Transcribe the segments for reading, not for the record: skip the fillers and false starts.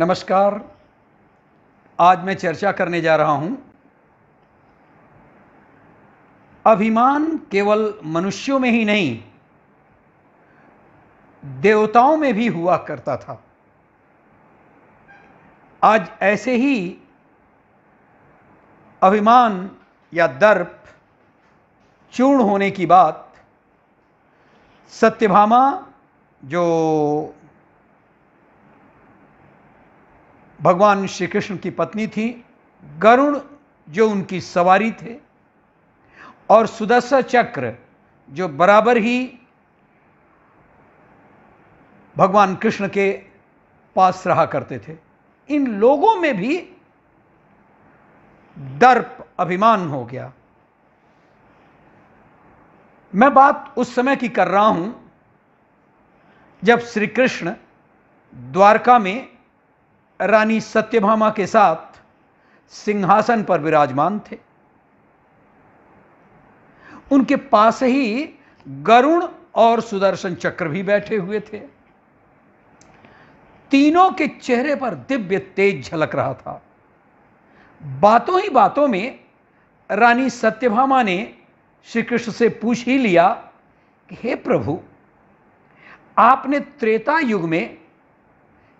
नमस्कार। आज मैं चर्चा करने जा रहा हूं, अभिमान केवल मनुष्यों में ही नहीं, देवताओं में भी हुआ करता था। आज ऐसे ही अभिमान या दर्प चूर्ण होने की बात सत्यभामा, जो भगवान श्री कृष्ण की पत्नी थी, गरुड़ जो उनकी सवारी थे, और सुदर्शन चक्र जो बराबर ही भगवान कृष्ण के पास रहा करते थे, इन लोगों में भी दर्प, अभिमान हो गया। मैं बात उस समय की कर रहा हूं जब श्री कृष्ण द्वारका में रानी सत्यभामा के साथ सिंहासन पर विराजमान थे। उनके पास ही गरुड़ और सुदर्शन चक्र भी बैठे हुए थे। तीनों के चेहरे पर दिव्य तेज झलक रहा था। बातों ही बातों में रानी सत्यभामा ने श्री कृष्ण से पूछ ही लिया कि हे प्रभु, आपने त्रेता युग में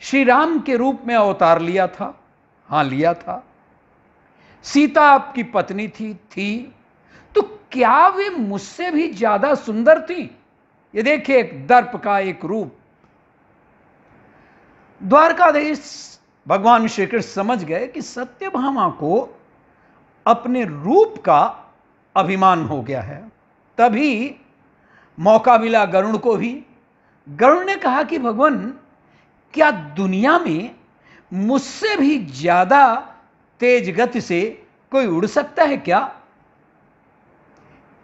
श्री राम के रूप में अवतार लिया था। हां, लिया था। सीता आपकी पत्नी थी, तो क्या वे मुझसे भी ज्यादा सुंदर थी? ये देखिए, एक दर्प का एक रूप। द्वारकाधीश भगवान श्री कृष्ण समझ गए कि सत्यभामा को अपने रूप का अभिमान हो गया है। तभी मौका मिला गरुड़ को भी। गरुड़ ने कहा कि भगवान, क्या दुनिया में मुझसे भी ज्यादा तेज गति से कोई उड़ सकता है क्या?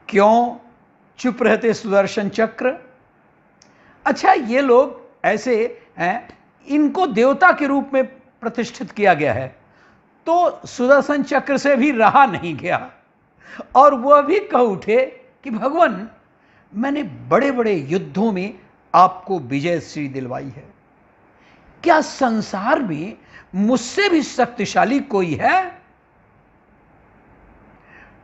क्यों चुप रहते सुदर्शन चक्र? अच्छा, ये लोग ऐसे हैं, इनको देवता के रूप में प्रतिष्ठित किया गया है, तो सुदर्शन चक्र से भी रहा नहीं गया और वह भी कह उठे कि भगवान, मैंने बड़े बड़े युद्धों में आपको विजयश्री दिलवाई है। क्या संसार में मुझसे भी शक्तिशाली कोई है?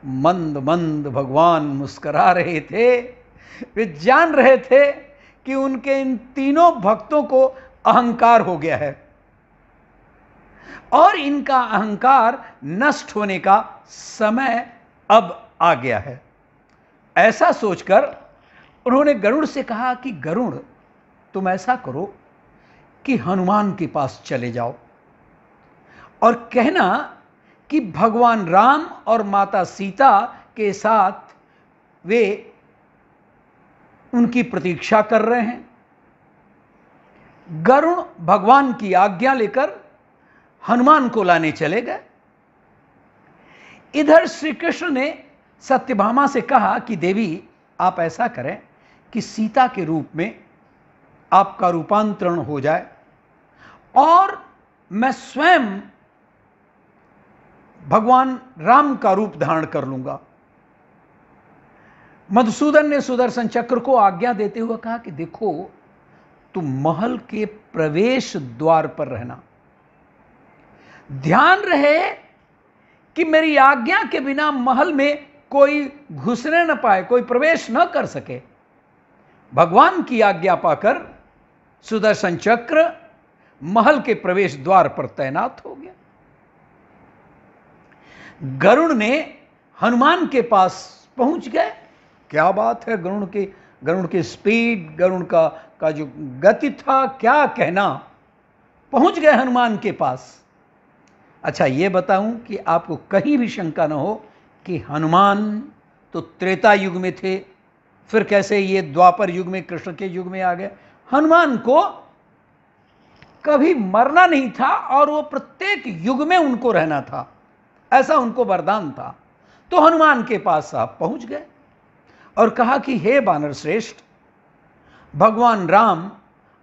मंद मंद भगवान मुस्कुरा रहे थे। वे जान रहे थे कि उनके इन तीनों भक्तों को अहंकार हो गया है और इनका अहंकार नष्ट होने का समय अब आ गया है। ऐसा सोचकर उन्होंने गरुड़ से कहा कि गरुड़, तुम ऐसा करो कि हनुमान के पास चले जाओ और कहना कि भगवान राम और माता सीता के साथ वे उनकी प्रतीक्षा कर रहे हैं। गरुड़ भगवान की आज्ञा लेकर हनुमान को लाने चले गए। इधर श्री कृष्ण ने सत्यभामा से कहा कि देवी, आप ऐसा करें कि सीता के रूप में आपका रूपांतरण हो जाए और मैं स्वयं भगवान राम का रूप धारण कर लूंगा। मधुसूदन ने सुदर्शन चक्र को आज्ञा देते हुए कहा कि देखो, तुम महल के प्रवेश द्वार पर रहना, ध्यान रहे कि मेरी आज्ञा के बिना महल में कोई घुसने न पाए, कोई प्रवेश न कर सके। भगवान की आज्ञा पाकर सुदर्शन चक्र महल के प्रवेश द्वार पर तैनात हो गया। गरुड़ ने हनुमान के पास पहुंच गए। क्या बात है, गरुड़ की स्पीड, गरुड़ का जो गति था, क्या कहना। पहुंच गए हनुमान के पास। अच्छा, ये बताऊं कि आपको कहीं भी शंका न हो कि हनुमान तो त्रेता युग में थे, फिर कैसे ये द्वापर युग में, कृष्ण के युग में आ गए। हनुमान को कभी मरना नहीं था और वो प्रत्येक युग में उनको रहना था, ऐसा उनको वरदान था। तो हनुमान के पास आप पहुंच गए और कहा कि हे वानर श्रेष्ठ, भगवान राम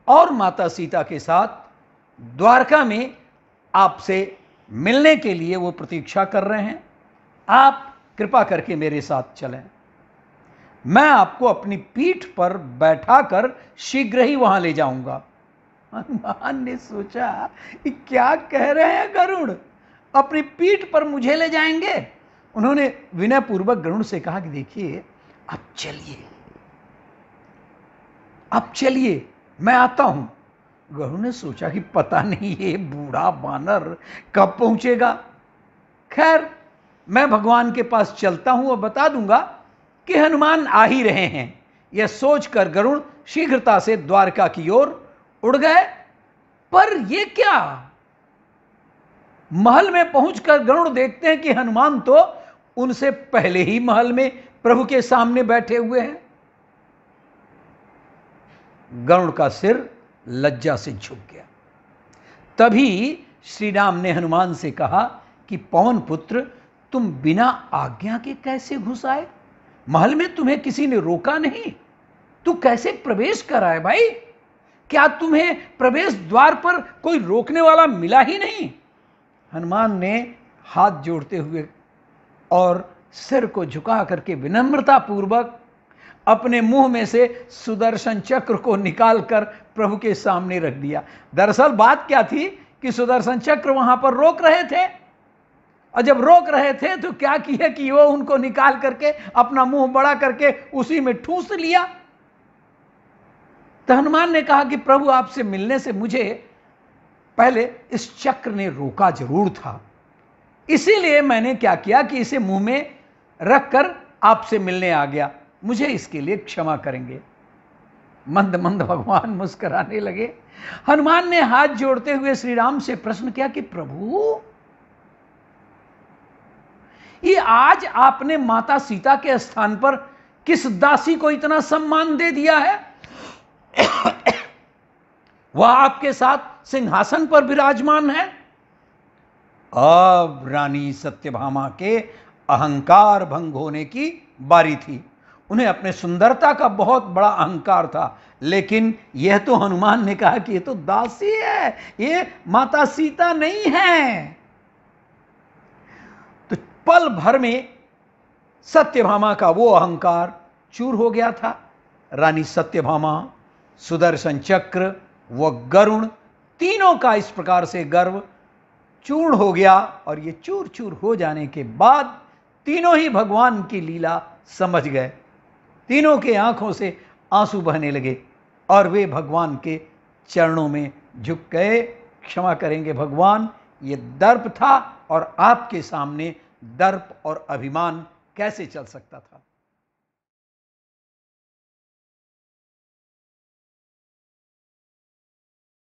और माता सीता के साथ द्वारका में आपसे मिलने के लिए वो प्रतीक्षा कर रहे हैं। आप कृपा करके मेरे साथ चलें। मैं आपको अपनी पीठ पर बैठाकर शीघ्र ही वहां ले जाऊंगा। हनुमान ने सोचा कि क्या कह रहे हैं गरुड़, अपनी पीठ पर मुझे ले जाएंगे। उन्होंने विनय पूर्वक गरुड़ से कहा कि देखिए अब चलिए मैं आता हूं। गरुड़ ने सोचा कि पता नहीं ये बूढ़ा बानर कब पहुंचेगा। खैर मैं भगवान के पास चलता हूं और बता दूंगा कि हनुमान आ ही रहे हैं। यह सोचकर गरुड़ शीघ्रता से द्वारका की ओर उड़ गए। पर यह क्या, महल में पहुंचकर गरुड़ देखते हैं कि हनुमान तो उनसे पहले ही महल में प्रभु के सामने बैठे हुए हैं। गरुड़ का सिर लज्जा से झुक गया। तभी श्री राम ने हनुमान से कहा कि पवन पुत्र, तुम बिना आज्ञा के कैसे घुस आए? महल में तुम्हें किसी ने रोका नहीं, तू कैसे प्रवेश कराए भाई? क्या तुम्हें प्रवेश द्वार पर कोई रोकने वाला मिला ही नहीं? हनुमान ने हाथ जोड़ते हुए और सिर को झुका करके विनम्रता पूर्वक अपने मुंह में से सुदर्शन चक्र को निकालकर प्रभु के सामने रख दिया। दरअसल बात क्या थी कि सुदर्शन चक्र वहां पर रोक रहे थे, और जब रोक रहे थे तो क्या किया कि वो उनको निकाल करके अपना मुंह बड़ा करके उसी में ठूस लिया। तो हनुमान ने कहा कि प्रभु आपसे मिलने से मुझे पहले इस चक्र ने रोका जरूर था, इसीलिए मैंने क्या किया कि इसे मुंह में रखकर आपसे मिलने आ गया, मुझे इसके लिए क्षमा करेंगे। मंद मंद भगवान मुस्कुराने लगे। हनुमान ने हाथ जोड़ते हुए श्री राम से प्रश्न किया कि प्रभु, ये आज आपने माता सीता के स्थान पर किस दासी को इतना सम्मान दे दिया है? वह आपके साथ सिंहासन पर विराजमान है। अब रानी सत्यभामा के अहंकार भंग होने की बारी थी। उन्हें अपने सुंदरता का बहुत बड़ा अहंकार था, लेकिन यह तो हनुमान ने कहा कि यह तो दासी है, ये माता सीता नहीं है। तो पल भर में सत्यभामा का वो अहंकार चूर हो गया था। रानी सत्यभामा, सुदर्शन चक्र, वो गरुड़, तीनों का इस प्रकार से गर्व चूर्ण हो गया। और ये चूर चूर हो जाने के बाद तीनों ही भगवान की लीला समझ गए। तीनों के आंखों से आंसू बहने लगे और वे भगवान के चरणों में झुक गए। क्षमा करेंगे भगवान, ये दर्प था और आपके सामने दर्प और अभिमान कैसे चल सकता था।